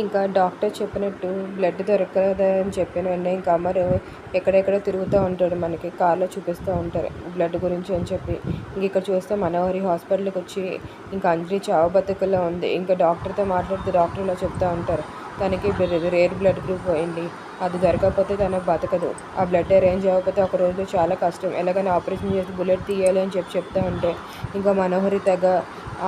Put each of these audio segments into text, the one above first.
ఇంకా డాక్టర్ చెప్పినట్టు బ్లడ్ దొరకదని చెప్పిన వెంటనే ఇంకా అమరు ఎక్కడెక్కడో తిరుగుతూ ఉంటాడు, మనకి కార్లో చూపిస్తూ ఉంటారు బ్లడ్ గురించి అని చెప్పి. ఇంక ఇక్కడ చూస్తే మనోహరి హాస్పిటల్కి వచ్చి ఇంకా అంజలి చావు బతుకుల్లో ఉంది. ఇంకా డాక్టర్తో మాట్లాడితే డాక్టర్ ఇలా చెప్తూ ఉంటారు, తనకి రేర్ బ్లడ్ గ్రూప్ పోయింది, అది దొరకకపోతే తనకు బతకదు, ఆ బ్లడ్ అరేంజ్ అవ్వకపోతే ఒక రోజు చాలా కష్టం, ఎలాగైనా ఆపరేషన్ చేసి బుల్లెట్ తీయాలి అని చెప్తూ ఉంటే ఇంకా మనోహరి తెగ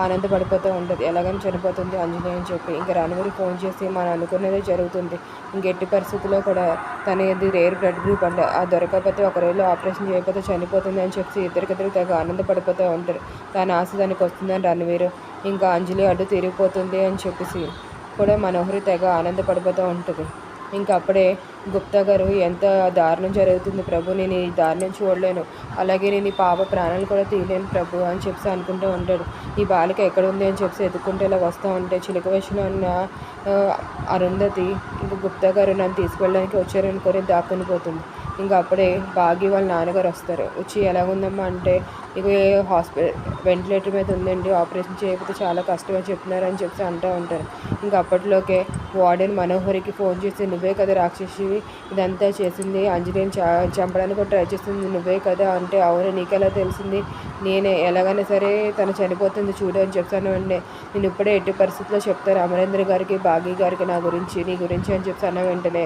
ఆనందపడిపోతూ ఉంటుంది, ఎలాగైనా చనిపోతుంది అంజలి అని చెప్పి. ఇంకా రణవీర్ ఫోన్ చేసి మనం అనుకున్నదే జరుగుతుంది, ఇంకెట్టి పరిస్థితుల్లో కూడా తనది రేర్ బ్లడ్ గ్రూప్ అంటే అది దొరకకపోతే ఒక రోజులో ఆపరేషన్ చేయకపోతే చనిపోతుంది అని చెప్పి ఇద్దరికిద్దరు తెగ ఆనందపడిపోతూ ఉంటారు. తన ఆశ దానికి వస్తుందని రణవీర్, ఇంకా అంజలి అడ్డు తిరిగిపోతుంది అని చెప్పేసి కూడా మనోహరి తెగ ఆనందపడిపోతూ ఉంటుంది. ఇంకా అప్పుడే గుప్తా గారు, ఎంత దారుణం జరుగుతుంది ప్రభు, నేను ఈ దారుణం చూడలేను, అలాగే నేను ఈ పాప ప్రాణాలు కూడా తీయలేను ప్రభు అని చెప్పి అనుకుంటూ ఉంటాడు. ఈ బాలిక ఎక్కడ ఉంది అని చెప్పి ఎదుక్కుంటే ఇలా వస్తూ ఉంటే చిలుక వయసులో ఉన్న అరుంధతి ఇంకా గుప్తా గారు నన్ను తీసుకెళ్ళడానికి వచ్చారనుకొని దాక్కుని పోతుంది. ఇంకా అప్పుడే బాగి వాళ్ళ నాన్నగారు వస్తారు, వచ్చి ఎలాగుందమ్మా అంటే ఇక వెంటిలేటర్ మీద ఉందండి, ఆపరేషన్ చేయకపోతే చాలా కష్టం అని చెప్తున్నారు అని చెప్పి అంటూ ఉంటారు. ఇంకా అప్పట్లోకే వార్డెన్ మనోహరికి ఫోన్ చేసి, నువ్వే కదా రాక్షసి ఇదంతా చేసింది, అంజలిని చంపడానికి కూడా ట్రై చేసింది నువ్వే కదా అంటే, అవును నీకెలా తెలిసింది, నేనే ఎలాగైనా సరే తను చనిపోతుంది చూడు అని చెప్తాను అండి, నేను ఇప్పుడే ఎట్టి పరిస్థితుల్లో చెప్తాను అమరేంద్ర గారికి బాగి గారికి నా గురించి నీ గురించి అని చెప్తాను. వెంటనే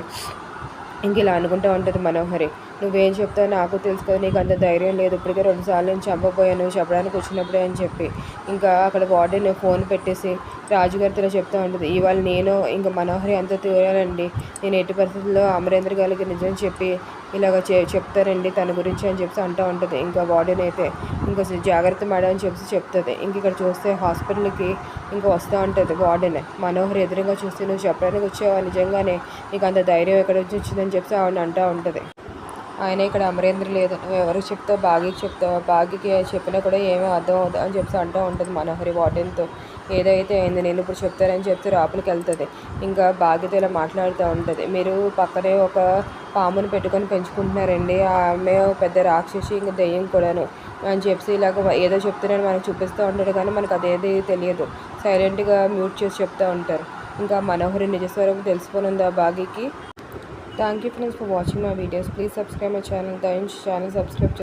ఇంక ఇలా అనుకుంటూ ఉంటుంది మనోహరి, నువ్వేం చెప్తావు నాకు తెలుసు కదా, నీకు అంత ధైర్యం లేదు, ఇప్పటికే 2 సార్లు నేను చంపబోయాను చెప్పడానికి వచ్చినప్పుడే అని చెప్పి ఇంకా అక్కడ వార్డెన్ ఫోన్ పెట్టేసి రాజుగారితో చెప్తూ ఉంటుంది, ఇవాళ నేను ఇంకా మనోహరి అంత తీరాలండి, నేను ఎట్టి పరిస్థితుల్లో అమరేంద్ర గారికి నిజం చెప్పి ఇలాగ చెప్తారండి తన గురించి అని చెప్పి అంటూ ఉంటుంది. ఇంకా వార్డెన్ అయితే ఇంకా జాగ్రత్త మేడం అని చెప్పి చెప్తుంది. ఇంక ఇక్కడ చూస్తే హాస్పిటల్కి ఇంకా వస్తూ ఉంటుంది వార్డెన్, మనోహరి ఎదురుగా చూస్తే నువ్వు చెప్పడానికి వచ్చావా, నిజంగానే నీకు అంత ధైర్యం ఎక్కడ వచ్చి వచ్చిందని చెప్పి ఆవిడ అంటూ ఉంటుంది. ఆయన ఇక్కడ అమరేంద్ర లేదు, నువ్వు ఎవరికి చెప్తావు, బాగికి చెప్తావా, బాగికి చెప్పినా కూడా ఏమీ అర్థం అవుతుంది అని చెప్పి అంటూ ఉంటుంది మనోహరి వార్డెన్తో. ఏదైతే అయింది నేను ఇప్పుడు చెప్తారని చెప్తే లోపలికి వెళ్తుంది. ఇంకా బాగితో ఇలా మాట్లాడుతూ ఉంటుంది, మీరు పక్కనే ఒక పాముని పెట్టుకొని పెంచుకుంటున్నారండి, ఆమె పెద్ద రాక్షసి ఇంకా దెయ్యం కూడాను అని చెప్పి ఇలాగ ఏదో చెప్తున్నాను మనకు చూపిస్తూ ఉంటాడు, కానీ మనకు అదేది తెలియదు, సైలెంట్గా మ్యూట్ చేసి చెప్తూ ఉంటారు. ఇంకా మనోహరి నిజస్వరూపం తెలిసిపోనుంది ఆ బాగికి. Thank you friends for watching my videos. Please subscribe my channel. The Inch channel subscribe.